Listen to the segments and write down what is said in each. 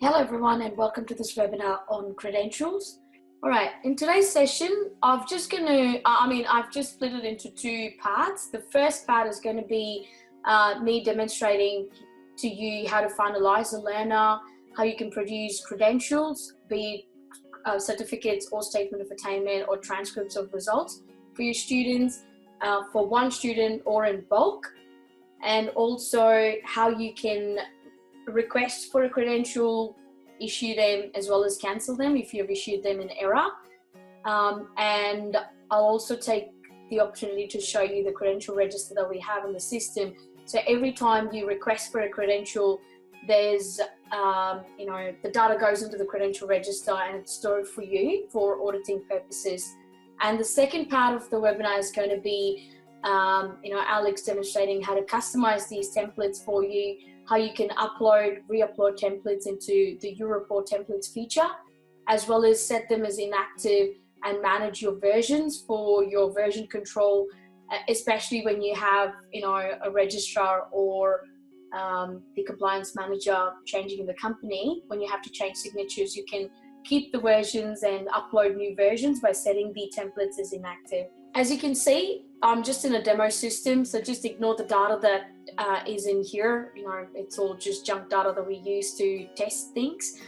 Hello everyone and welcome to this webinar on credentials. Alright, in today's session, I've just split it into two parts. The first part is going to be me demonstrating to you how to finalize a learner, how you can produce credentials, be it certificates or statement of attainment or transcripts of results for your students, for one student or in bulk, and also how you can request for a credential, issue them, as well as cancel them if you've issued them in error. And I'll also take the opportunity to show you the credential register that we have in the system. So every time you request for a credential, there's the data goes into the credential register and it's stored for you for auditing purposes. And the second part of the webinar is going to be Alex demonstrating how to customize these templates for you, how you can upload, re-upload templates into the Eureport templates feature, as well as set them as inactive and manage your versions for your version control, especially when you have a registrar or the compliance manager changing in the company. When you have to change signatures, you can keep the versions and upload new versions by setting the templates as inactive. As you can see, I'm just in a demo system, so just ignore the data that is in here. It's all just junk data that we use to test things.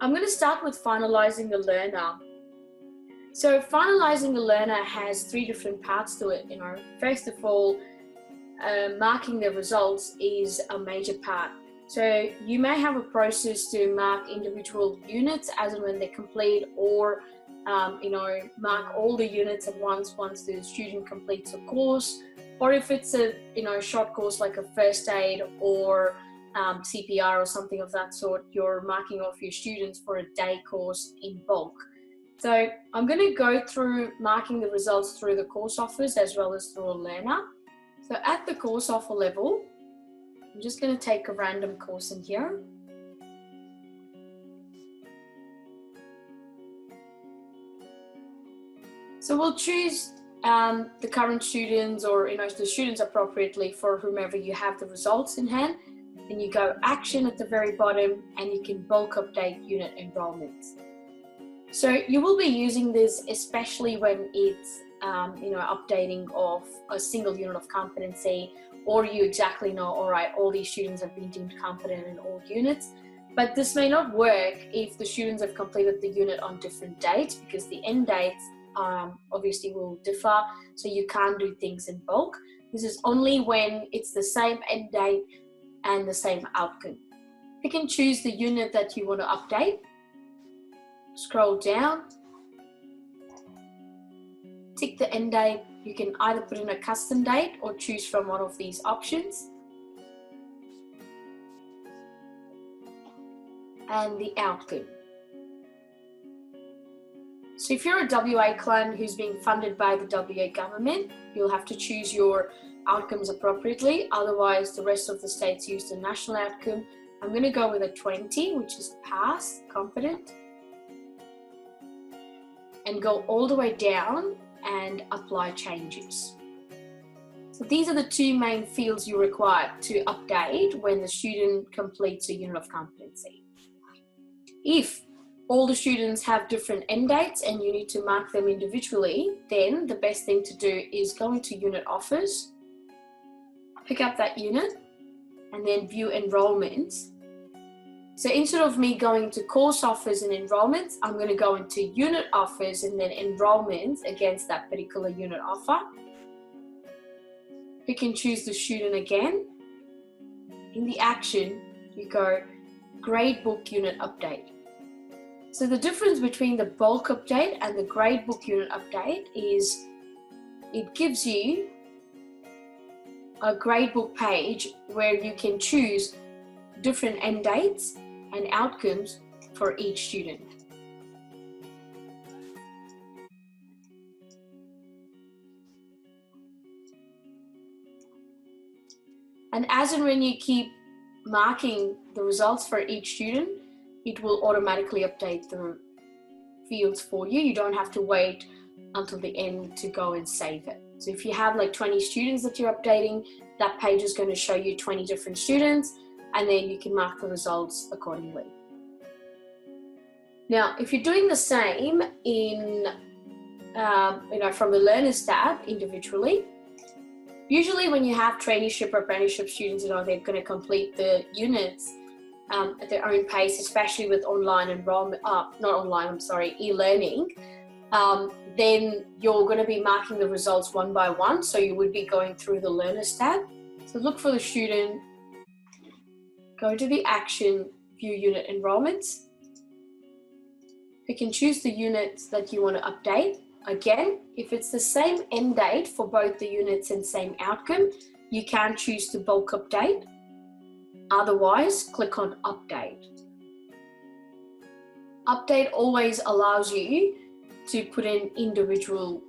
I'm going to start with finalizing the learner. So finalizing the learner has three different parts to it. First of all, marking the results is a major part. So you may have a process to mark individual units as and when they complete, or mark all the units at once the student completes a course, or if it's a short course like a first aid or CPR or something of that sort, you're marking off your students for a day course in bulk. So I'm going to go through marking the results through the course offers as well as through a learner. So at the course offer level, I'm just going to take a random course in here. So we'll choose the current students or the students appropriately for whomever you have the results in hand. Then you go action at the very bottom and you can bulk update unit enrollments. So you will be using this especially when it's updating of a single unit of competency, or you exactly know, all right, all these students have been deemed competent in all units. But this may not work if the students have completed the unit on different dates, because the end dates obviously will differ, so you can't do things in bulk. This is only when it's the same end date and the same outcome. You can choose the unit that you want to update, scroll down, tick the end date. You can either put in a custom date or choose from one of these options, and the outcome. So if you're a WA client who's being funded by the WA government, you'll have to choose your outcomes appropriately. Otherwise, the rest of the states use the national outcome. I'm going to go with a 20, which is pass, confident, and go all the way down and apply changes. So these are the two main fields you require to update when the student completes a unit of competency. If all the students have different end dates and you need to mark them individually, then the best thing to do is go into unit offers, pick up that unit, and then view enrollments. So instead of me going to course offers and enrollments, I'm going to go into unit offers and then enrollments against that particular unit offer. You can choose the student again. In the action, you go gradebook unit update. So the difference between the bulk update and the gradebook unit update is it gives you a gradebook page where you can choose different end dates and outcomes for each student. And as and when you keep marking the results for each student, it will automatically update the fields for you. You don't have to wait until the end to go and save it. So if you have like 20 students that you're updating, that page is going to show you 20 different students. and then you can mark the results accordingly. Now, if you're doing the same in, from the Learners tab individually, usually when you have traineeship or apprenticeship students, they're going to complete the units at their own pace, especially with online enrollment, e-learning, then you're going to be marking the results one by one. So you would be going through the Learners tab. So look for the student, go to the action, view unit enrollments. You can choose the units that you want to update. Again, if it's the same end date for both the units and same outcome, you can choose to bulk update. Otherwise, click on update. Update always allows you to put in individual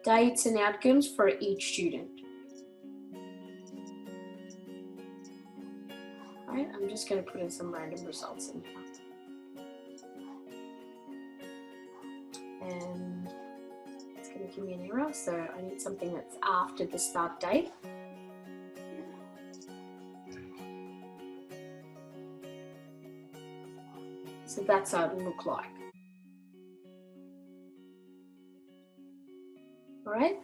dates and outcomes for each student. All right, I'm just going to put in some random results in here. And it's going to give me an error, so I need something that's after the start date. So that's how it will look like. All right,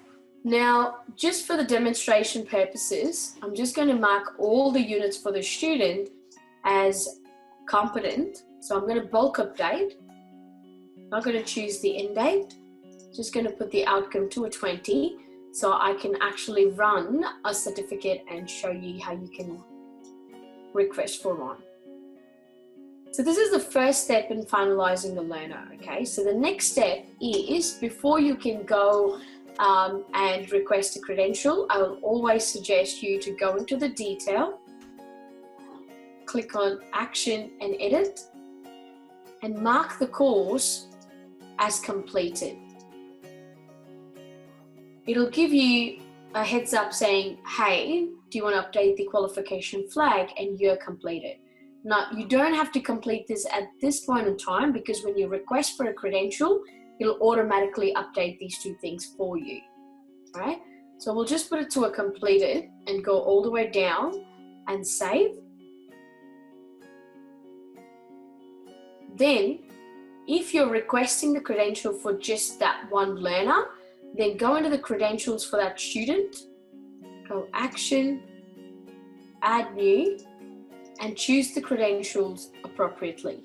now just for the demonstration purposes, I'm just going to mark all the units for the student as competent. So I'm going to bulk update. I'm not going to choose the end date, just going to put the outcome to a 20 so I can actually run a certificate and show you how you can request for one. So this is the first step in finalizing the learner, okay? So the next step is, before you can go and request a credential, I will always suggest you to go into the detail, click on action and edit, and mark the course as completed. It'll give you a heads up saying, hey, do you want to update the qualification flag, and you're completed. Now, you don't have to complete this at this point in time, because when you request for a credential, it'll automatically update these two things for you. All right, so we'll just put it to a completed and go all the way down and save. Then, if you're requesting the credential for just that one learner, then go into the credentials for that student, go action, add new, and choose the credentials appropriately.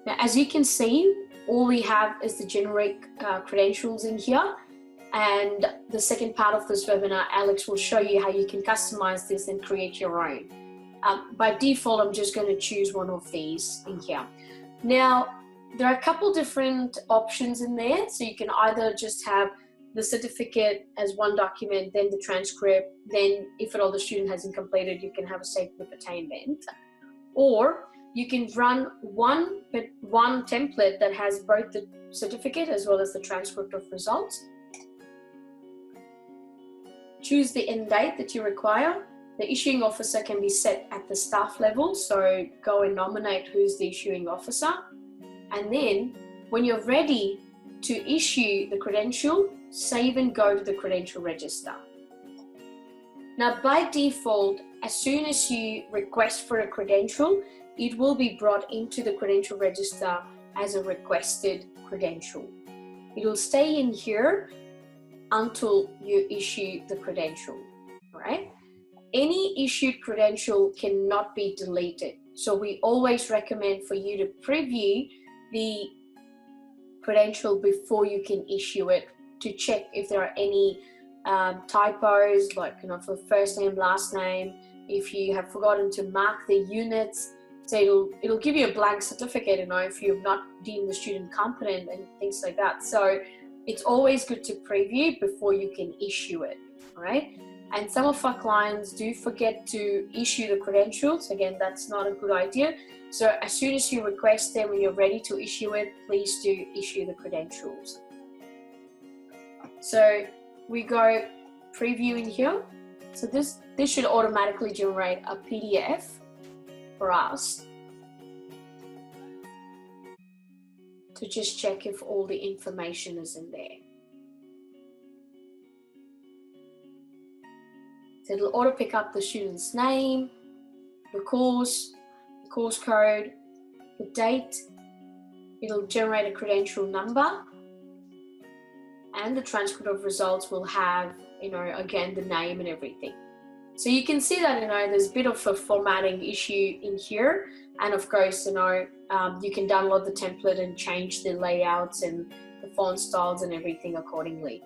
Now, as you can see, all we have is the generic credentials in here. And the second part of this webinar, Alex will show you how you can customize this and create your own. By default, I'm just going to choose one of these in here. Now, there are a couple different options in there. So you can either just have the certificate as one document, then the transcript, then if at all the student hasn't completed, you can have a safe with attainment. Or you can run one template that has both the certificate as well as the transcript of results. Choose the end date that you require. The issuing officer can be set at the staff level, so go and nominate who's the issuing officer. And then when you're ready to issue the credential, save and go to the credential register. Now, by default, as soon as you request for a credential, it will be brought into the credential register as a requested credential. It will stay in here until you issue the credential, all right? Any issued credential cannot be deleted. So we always recommend for you to preview the credential before you can issue it, to check if there are any typos, like for first name, last name, if you have forgotten to mark the units. So it'll give you a blank certificate, if you've not deemed the student competent and things like that. So it's always good to preview before you can issue it, all right? And some of our clients do forget to issue the credentials. Again, that's not a good idea. So as soon as you request them, when you're ready to issue it, please do issue the credentials. So we go preview in here. So this should automatically generate a PDF for us to just check if all the information is in there. So it'll auto pick up the student's name, the course code, the date. It'll generate a credential number, and the transcript of results will have, again, the name and everything. So you can see that, there's a bit of a formatting issue in here. And of course, you can download the template and change the layouts and the font styles and everything accordingly.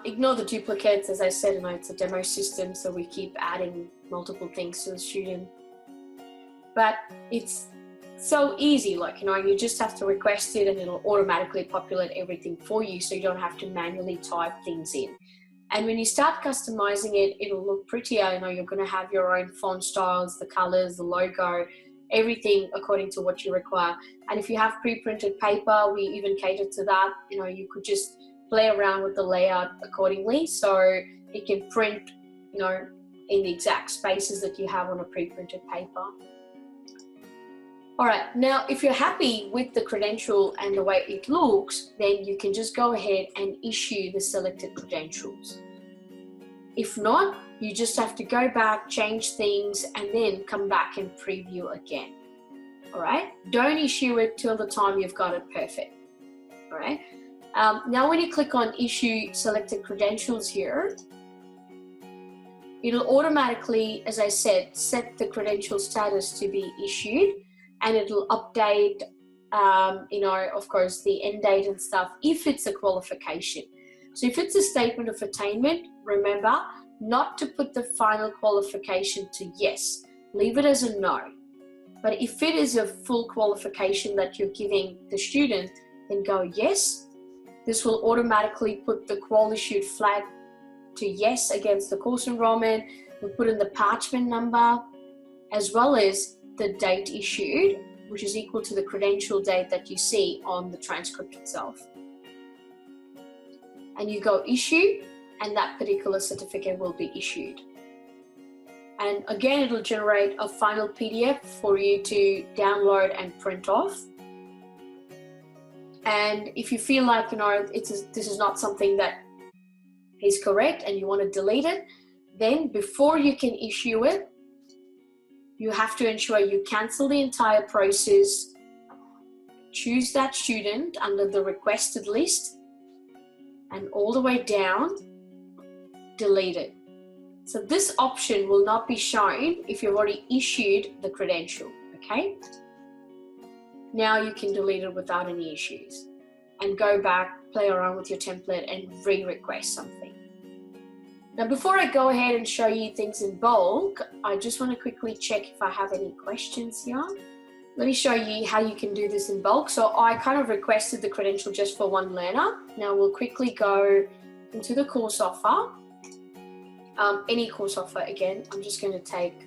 Ignore the duplicates. As I said, it's a demo system, so we keep adding multiple things to the student. But it's so easy, you just have to request it and it'll automatically populate everything for you, so you don't have to manually type things in. And when you start customizing it, it'll look prettier. You're going to have your own font styles, the colors, the logo, everything according to what you require. And if you have pre-printed paper, we even cater to that. You could just play around with the layout accordingly, so it can print, in the exact spaces that you have on a pre-printed paper. All right, now if you're happy with the credential and the way it looks, then you can just go ahead and issue the selected credentials. If not, you just have to go back, change things, and then come back and preview again. All right, don't issue it till the time you've got it perfect. All right, now when you click on issue selected credentials here, it'll automatically, as I said, set the credential status to be issued. And it'll update, of course, the end date and stuff if it's a qualification. So if it's a statement of attainment, remember not to put the final qualification to yes. Leave it as a no. But if it is a full qualification that you're giving the student, then go yes. This will automatically put the qual issued flag to yes against the course enrollment. We'll put in the parchment number as well as the date issued, which is equal to the credential date that you see on the transcript itself. And you go issue, and that particular certificate will be issued. And again, it'll generate a final PDF for you to download and print off. And if you feel like, this is not something that is correct and you want to delete it, then before you can issue it, you have to ensure you cancel the entire process, choose that student under the requested list, and all the way down, delete it. So this option will not be shown if you've already issued the credential, okay? Now you can delete it without any issues and go back, play around with your template and re-request something. Now, before I go ahead and show you things in bulk, I just want to quickly check if I have any questions here. Let me show you how you can do this in bulk. So I kind of requested the credential just for one learner. Now we'll quickly go into the course offer. Any course offer again. I'm just going to take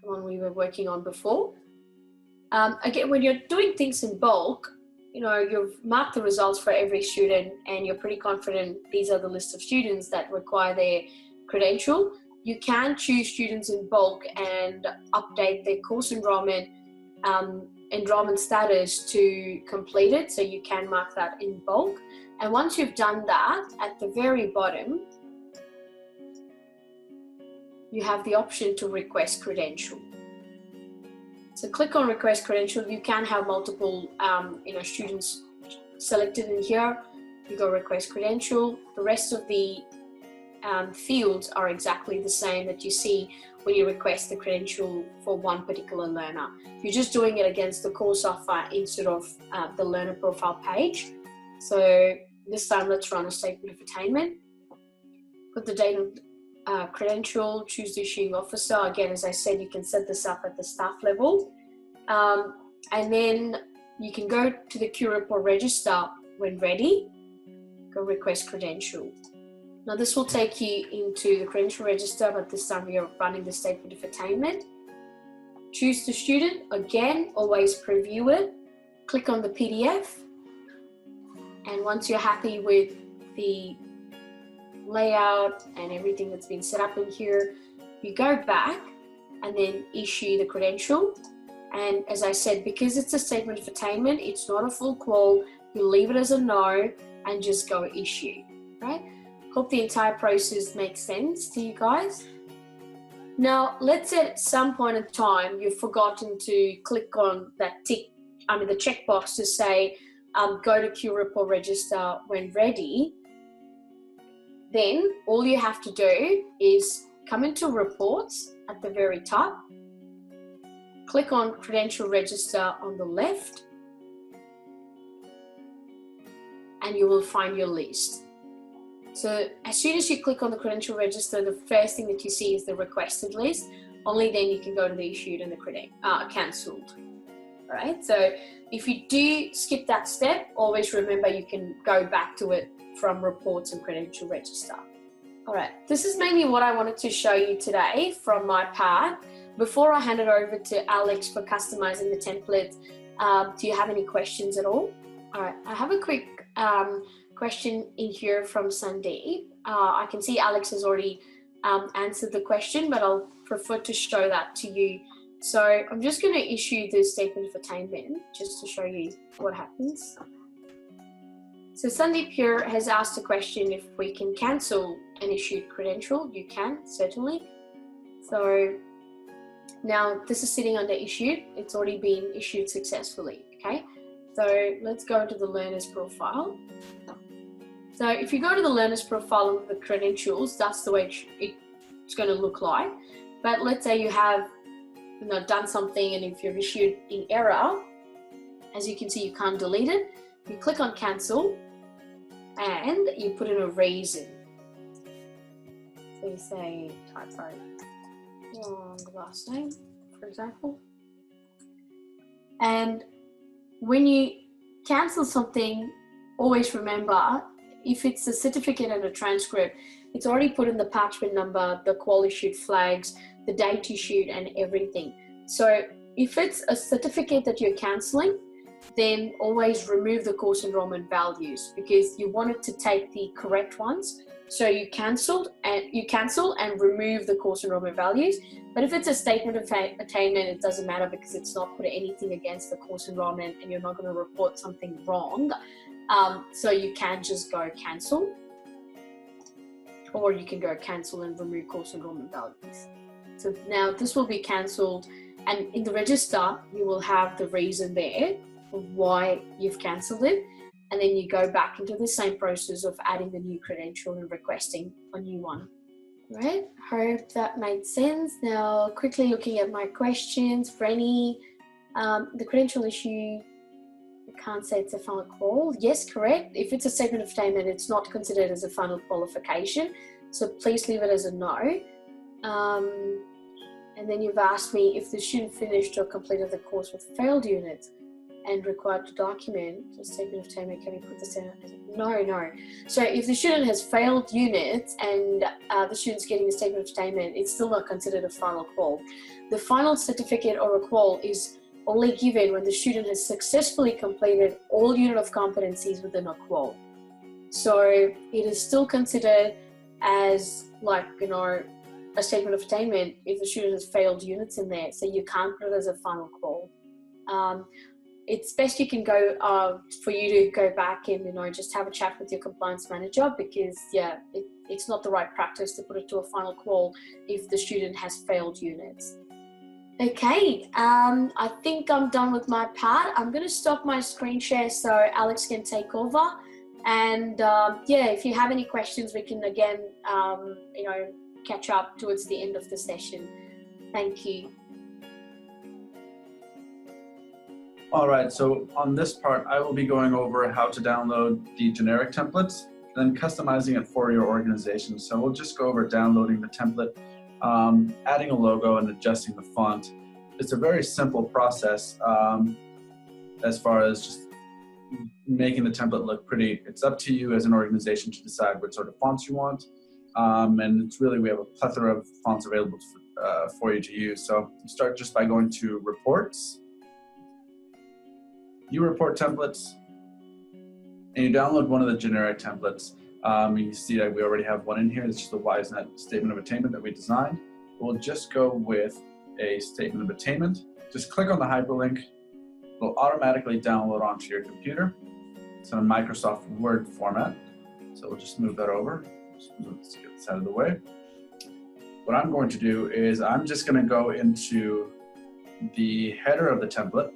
the one we were working on before. Again, when you're doing things in bulk, you've marked the results for every student and you're pretty confident these are the list of students that require their credential. You can choose students in bulk and update their course enrollment status to complete it. So you can mark that in bulk. And once you've done that, at the very bottom, you have the option to request credential. So click on request credential. You can have multiple students selected in here. You go request credential. The rest of the fields are exactly the same that you see when you request the credential for one particular learner. You're just doing it against the course offer instead of the learner profile page. So this time let's run a statement of attainment. Put the date of credential, choose the issuing officer. Again, as I said, you can set this up at the staff level. And then you can go to the Q report register when ready. Go request credential. Now this will take you into the credential register, but this time we are running the statement of attainment. Choose the student. Again, always preview it. Click on the PDF. And once you're happy with the layout and everything that's been set up in here, you go back and then issue the credential. And as I said, because it's a statement of attainment, it's not a full qual. You leave it as a no and just go issue. right? Hope the entire process makes sense to you guys. Now, let's say at some point in time you've forgotten to click on that the checkbox to say go to QRIP or register when ready. Then all you have to do is come into reports at the very top, click on credential register on the left, and you will find your list. So as soon as you click on the credential register, the first thing that you see is the requested list. Only then you can go to the issued and the cancelled. All right. So if you do skip that step, always remember you can go back to it from reports and credential register. All right. This is mainly what I wanted to show you today from my part. Before I hand it over to Alex for customizing the template, do you have any questions at all? All right. I have a quick question in here from Sandeep. I can see Alex has already answered the question, but I'll prefer to show that to you. So I'm just going to issue the statement of attainment just to show you what happens. So Sandeep here has asked a question if we can cancel an issued credential. You can, certainly. So now this is sitting under issued. It's already been issued successfully, okay? So let's go to the learner's profile. So if you go to the learner's profile of the credentials, that's the way it's going to look like. But let's say you have done something, and if you're issued in error, as you can see, you can't delete it. You click on cancel and you put in a reason. So you say typo on the last name, for example. And when you cancel something, always remember, if it's a certificate and a transcript, it's already put in the parchment number, the qual issued flags, the date issued, and everything. So if it's a certificate that you're cancelling, then always remove the course enrollment values, because you want it to take the correct ones. So you cancel and remove the course enrollment values. But if it's a statement of attainment, it doesn't matter, because it's not put anything against the course enrollment and you're not going to report something wrong. So you can just go cancel, or you can go cancel and remove course enrollment values. So now this will be cancelled, and in the register you will have the reason there of why you've cancelled it, and then you go back into the same process of adding the new credential and requesting a new one. Right, hope that made sense. Now quickly looking at my questions. For any, the credential issue, I can't say it's a final qual. Yes, correct. If it's a statement of attainment, it's not considered as a final qualification, so please leave it as a no. And then you've asked me if the student finished or completed the course with failed units and required to document the statement of attainment, can we put this in? No. So if the student has failed units and the student's getting a statement of attainment, it's still not considered a final qual. The final certificate or a qual is only given when the student has successfully completed all unit of competencies within a qual. So it is still considered as, like, a statement of attainment if the student has failed units in there, so you can't put it as a final qual. It's best you can go for you to go back and just have a chat with your compliance manager, because it's not the right practice to put it to a final qual if the student has failed units. Okay, I think I'm done with my part. I'm going to stop my screen share so Alex can take over. And if you have any questions, we can again catch up towards the end of the session. Thank you. All right, so on this part, I will be going over how to download the generic templates and then customizing it for your organization. So we'll just go over downloading the template, adding a logo and adjusting the font. It's a very simple process as far as just making the template look pretty. It's up to you as an organization to decide what sort of fonts you want. And it's really, we have a plethora of fonts available for you to use. So you start just by going to reports, you report templates, and you download one of the generic templates. You see that we already have one in here. It's just the WiseNet statement of attainment that we designed. We'll just go with a statement of attainment. Just click on the hyperlink. It'll automatically download onto your computer. It's in a Microsoft Word format. So we'll just move that over. Let's get this out of the way. What I'm going to do is I'm just going to go into the header of the template.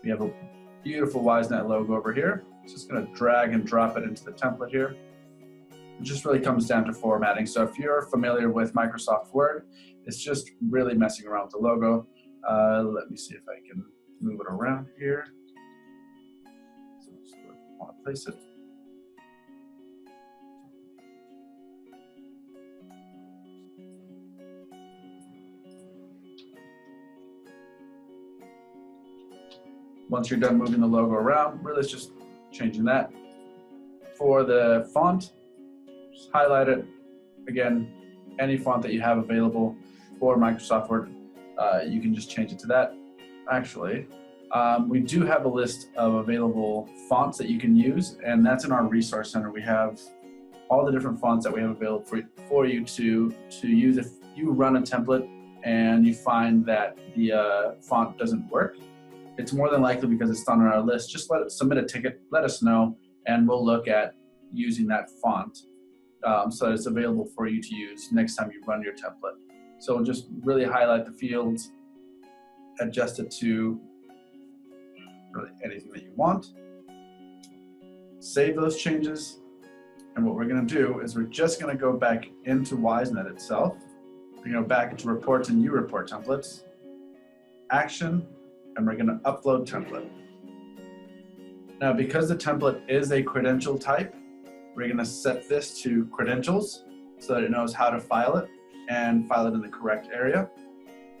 We have a beautiful WiseNet logo over here. Just going to drag and drop it into the template here. It just really comes down to formatting. So if you're familiar with Microsoft Word, it's just really messing around with the logo. Let me see if I can move it around here. So just want to place it. Once you're done moving the logo around, really it's just changing that. For the font, just highlight it. Again, any font that you have available for Microsoft Word, you can just change it to that. Actually, we do have a list of available fonts that you can use, and that's in our Resource Center. We have all the different fonts that we have available for you to use if you run a template and you find that the font doesn't work. It's more than likely because it's not on our list. Just submit a ticket, let us know, and we'll look at using that font so that it's available for you to use next time you run your template. So just really highlight the fields, adjust it to really anything that you want, save those changes, and what we're going to do is we're just going to go back into WiseNet itself. We're going to go back into Reports and New Report Templates, Action, and we're going to Upload Template. Now, because the template is a credential type, we're going to set this to Credentials so that it knows how to file it and file it in the correct area.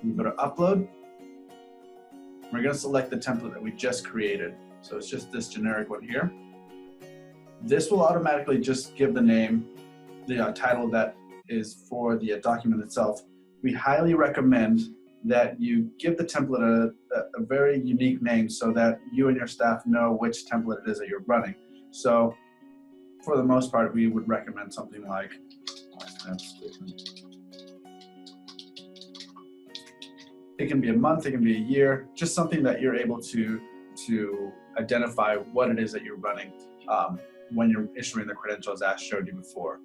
We go to Upload. We're going to select the template that we just created. So it's just this generic one here. This will automatically just give the name, the title that is for the document itself. We highly recommend that you give the template a very unique name so that you and your staff know which template it is that you're running. So for the most part, we would recommend something like it can be a month, it can be a year, just something that you're able to identify what it is that you're running when you're issuing the credentials as showed you before.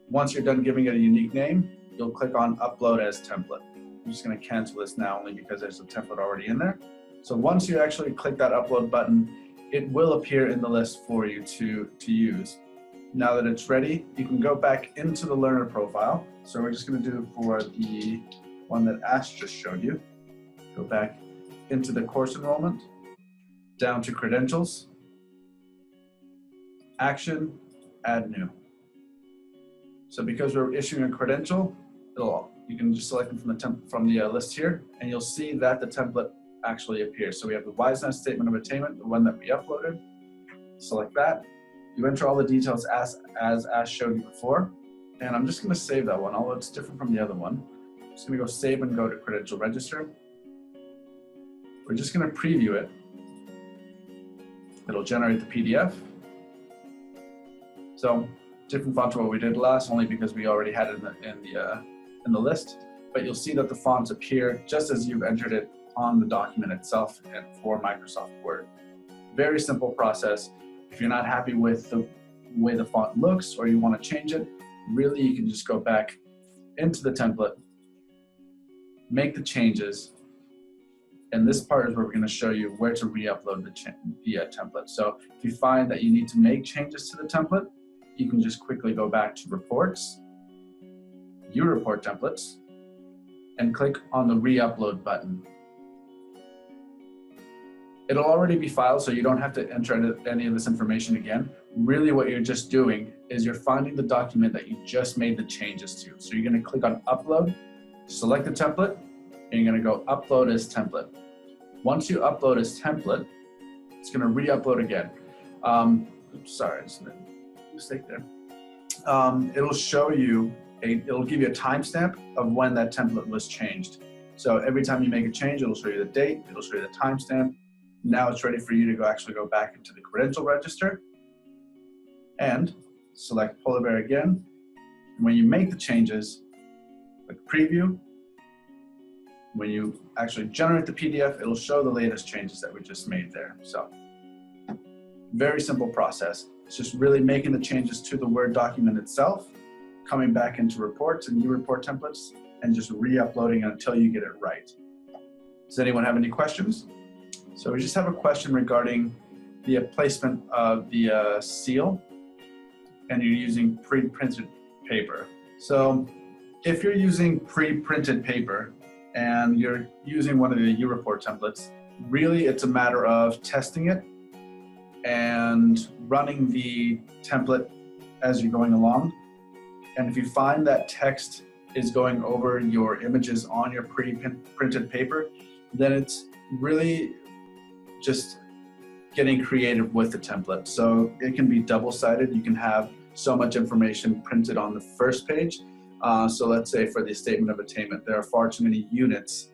Once you're done giving it a unique name, you'll click on Upload as Template. I'm just going to cancel this now only because there's a template already in there. So once you actually click that upload button, it will appear in the list for you to use. Now that it's ready, you can go back into the learner profile. So we're just going to do for the one that Ash just showed you. Go back into the course enrollment, down to credentials, action, add new. So because we're issuing a credential, you can just select them from the list here, and you'll see that the template actually appears. So we have the WiseNet Statement of Attainment, the one that we uploaded. Select that. You enter all the details as Ash showed you before, and I'm just going to save that one, although it's different from the other one. I'm just going to go save and go to Credential Register. We're just going to preview it. It'll generate the PDF. So different font to what we did last, only because we already had it in the list. But you'll see that the fonts appear just as you've entered it on the document itself and for Microsoft Word. Very simple process. If you're not happy with the way the font looks or you want to change it, really you can just go back into the template, make the changes, and this part is where we're going to show you where to re-upload the template. So if you find that you need to make changes to the template, you can just quickly go back to Reports, View Report Templates, and click on the re-upload button. It'll already be filed, so you don't have to enter any of this information again. Really what you're just doing is you're finding the document that you just made the changes to. So you're going to click on Upload, select the template, and you're going to go Upload as Template. Once you upload as template, it's going to re-upload again. Oops, sorry, just a mistake there. It'll show you, it'll give you a timestamp of when that template was changed. So every time you make a change, it'll show you the date, it'll show you the timestamp. Now it's ready for you to actually go back into the credential register and select Polar Bear again. And when you make the changes, click Preview. When you actually generate the PDF, it'll show the latest changes that we just made there. So very simple process. It's just really making the changes to the Word document itself, coming back into reports and new report templates, and just re-uploading until you get it right. Does anyone have any questions? So we just have a question regarding the placement of the seal, and you're using pre-printed paper. So if you're using pre-printed paper and you're using one of the U-Report templates, really it's a matter of testing it and running the template as you're going along. And if you find that text is going over your images on your pre-printed paper, then it's really just getting creative with the template. So it can be double-sided. You can have so much information printed on the first page. So let's say for the statement of attainment, there are far too many units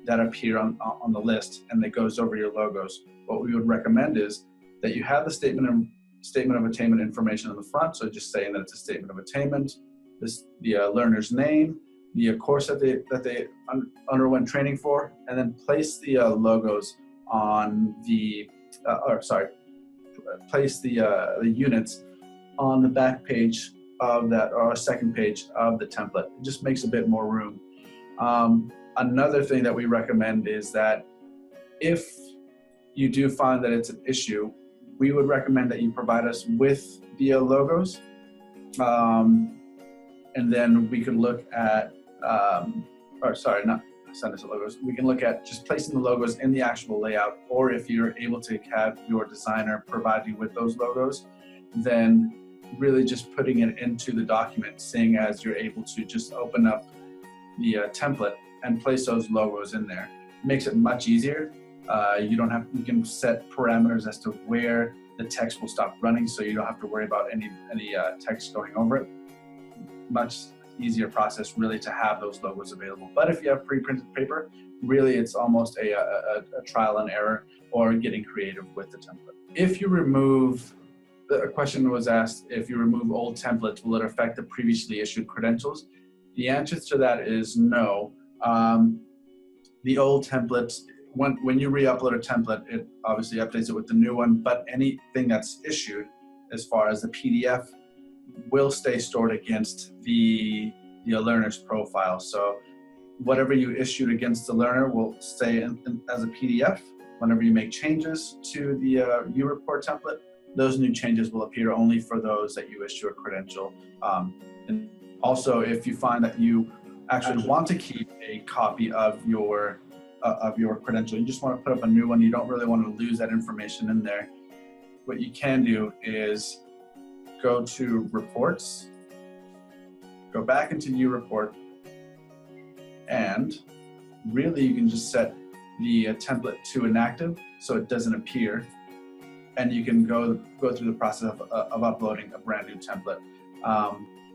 that appear on the list, and that goes over your logos. What we would recommend is that you have the statement of attainment information on the front, so just saying that it's a statement of attainment, the learner's name, the course that they underwent training for, and then place the logos on place the units on the back page of that, or second page of the template. It just makes a bit more room. Another thing that we recommend is that if you do find that it's an issue, we would recommend that you provide us with the logos, and then we could look at, not send us the logos. We can look at just placing the logos in the actual layout, or if you're able to have your designer provide you with those logos, then really just putting it into the document, seeing as you're able to just open up the template and place those logos in there. It makes it much easier. You can set parameters as to where the text will stop running, so you don't have to worry about any text going over it. Much easier process really to have those logos available. But if you have pre-printed paper, really it's almost a trial and error, or getting creative with the template. If you remove, the question was asked, if you remove old templates, will it affect the previously issued credentials? The answer to that is no. The old templates, when you re-upload a template, it obviously updates it with the new one, but anything that's issued as far as the PDF will stay stored against the learner's profile. So whatever you issued against the learner will stay as a PDF. Whenever you make changes to the U-Report template, those new changes will appear only for those that you issue a credential. And also, if you find that you actually want to keep a copy of your credential, you just want to put up a new one, you don't really want to lose that information in there, what you can do is go to Reports, go back into U-Report, and really you can just set the template to inactive so it doesn't appear, and you can go through the process of uploading a brand new template.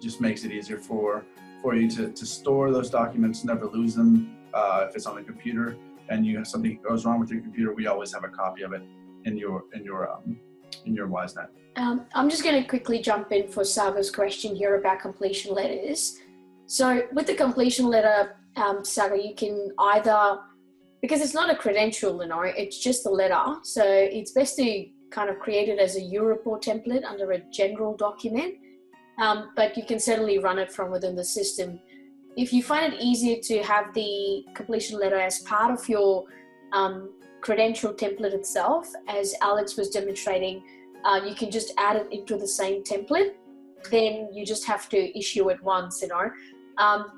Just makes it easier for you to store those documents, never lose them. If it's on the computer and you have something goes wrong with your computer, we always have a copy of it in your WiseNet. I'm just going to quickly jump in for Saga's question here about completion letters. So with the completion letter, Saga, you can either, because it's not a credential, it's just a letter. So it's best to kind of create it as a U-Report template under a general document, but you can certainly run it from within the system. If you find it easier to have the completion letter as part of your credential template itself, as Alex was demonstrating, you can just add it into the same template. Then you just have to issue it once,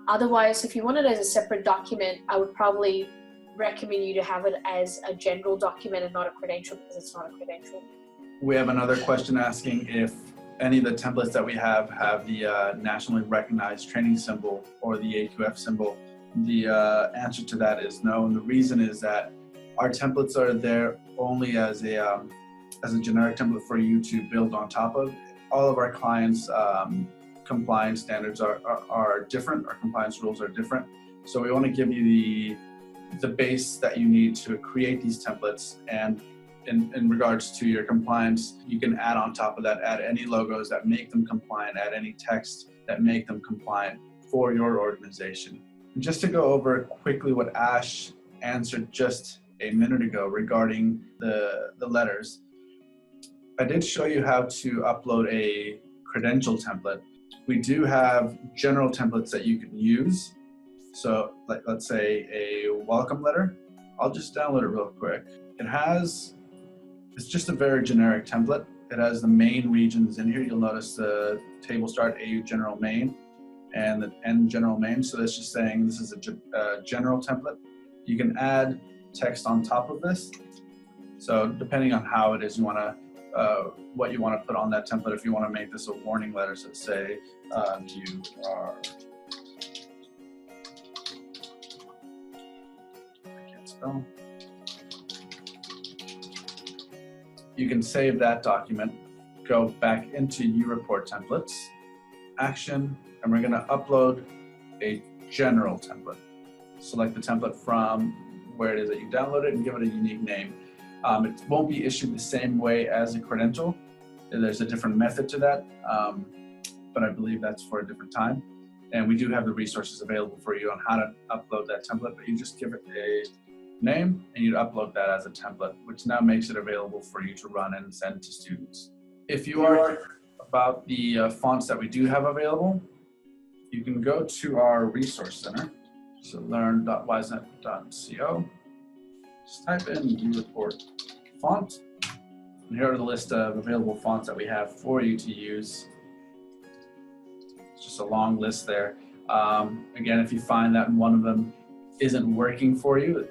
Otherwise, if you want it as a separate document, I would probably recommend you to have it as a general document and not a credential, because it's not a credential. We have another question asking if any of the templates that we have the nationally recognized training symbol or the AQF symbol. The answer to that is no, and the reason is that our templates are there only as a generic template for you to build on top of. All of our clients' compliance standards are different. Our compliance rules are different. So we want to give you the base that you need to create these templates, and in regards to your compliance, you can add on top of that, add any logos that make them compliant, add any text that make them compliant for your organization. And just to go over quickly what Ash answered just a minute ago regarding the letters. I did show you how to upload a credential template. We do have general templates that you can use. So like, let's say a welcome letter. I'll just download it real quick. It's just a very generic template. It has the main regions in here. You'll notice the table start AU general main and the end general main. So that's just saying this is a general template. You can add text on top of this. So depending on how it is you want to, what you want to put on that template, if you want to make this a warning letter, so say you are, I can't spell. You can save that document, go back into UReport templates, action, and we're going to upload a general template. Select the template from where it is that you download it and give it a unique name. It won't be issued the same way as a credential. There's a different method to that, but I believe that's for a different time. And we do have the resources available for you on how to upload that template, but you just give it a name and you'd upload that as a template, which now makes it available for you to run and send to students. If you are about the fonts that we do have available, you can go to our resource center, so learn.wisnet.co. Just type in UReport font, and here are the list of available fonts that we have for you to use. It's just a long list there. Again, if you find that one of them isn't working for you,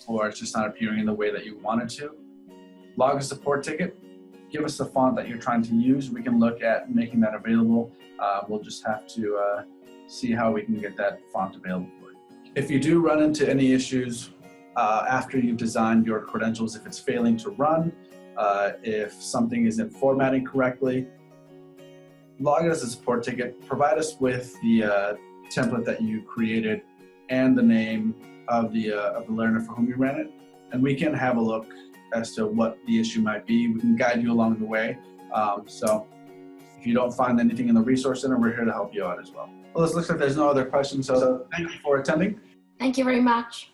or it's just not appearing in the way that you want it to, log a support ticket, give us the font that you're trying to use. We can look at making that available. We'll just have to see how we can get that font available for you. If you do run into any issues after you've designed your credentials, if it's failing to run, if something isn't formatting correctly, log it as a support ticket, provide us with the template that you created and the name of the learner for whom you ran it, and we can have a look as to what the issue might be. We can guide you along the way. So if you don't find anything in the Resource Center, we're here to help you out as well. Well, it looks like there's no other questions, so thank you for attending. Thank you very much.